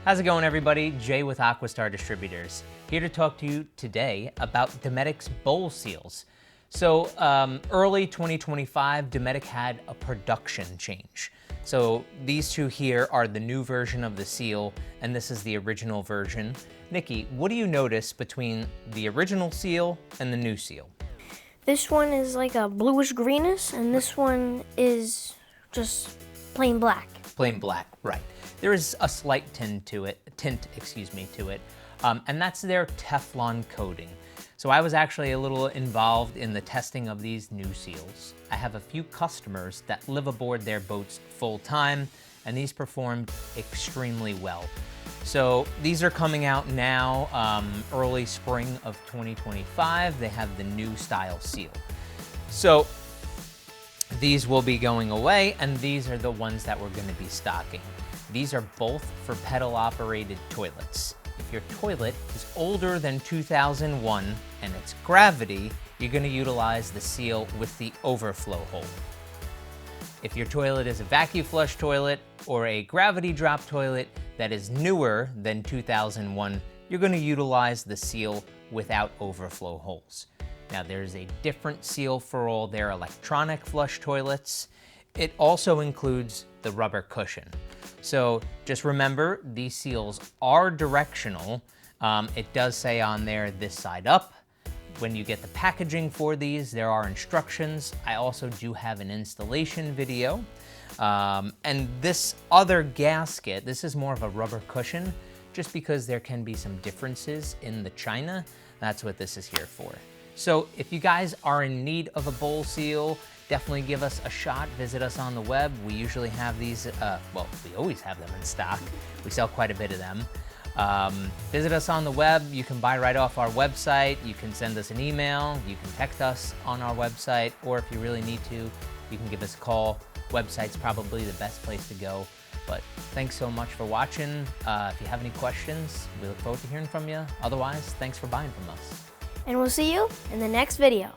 How's it going, everybody? Jay with Aquastar Distributors, here to talk to you today about Dometic's Bowl Seals. So early 2025, Dometic had a production change. So these two here are the new version of the seal, and this is the original version. Nikki, what do you notice between the original seal and the new seal? This one is like a bluish greenish, and this one is just plain black. Plain black, right. There is a slight tint to it, and that's their Teflon coating. So I was actually a little involved in the testing of these new seals. I have a few customers that live aboard their boats full time, and these performed extremely well. So these are coming out now, early spring of 2025. They have the new style seal. So these will be going away, and these are the ones that we're going to be stocking. These are both for pedal operated toilets. If your toilet is older than 2001 and it's gravity, you're going to utilize the seal with the overflow hole. If your toilet is a vacuum flush toilet or a gravity drop toilet that is newer than 2001, you're going to utilize the seal without overflow holes. Now there's a different seal for all their electronic flush toilets. It also includes the rubber cushion. So just remember, these seals are directional. It does say on there, this side up. When you get the packaging for these, there are instructions. I also do have an installation video. And this other gasket, this is more of a rubber cushion, just because there can be some differences in the china. That's what this is here for. So if you guys are in need of a bowl seal, definitely give us a shot. Visit us on the web. We usually have these, well, we always have them in stock. We sell quite a bit of them. Visit us on the web. You can buy right off our website. You can send us an email. You can text us on our website, or if you really need to, you can give us a call. Website's probably the best place to go. But thanks so much for watching. If you have any questions, we look forward to hearing from you. Otherwise, thanks for buying from us. And we'll see you in the next video.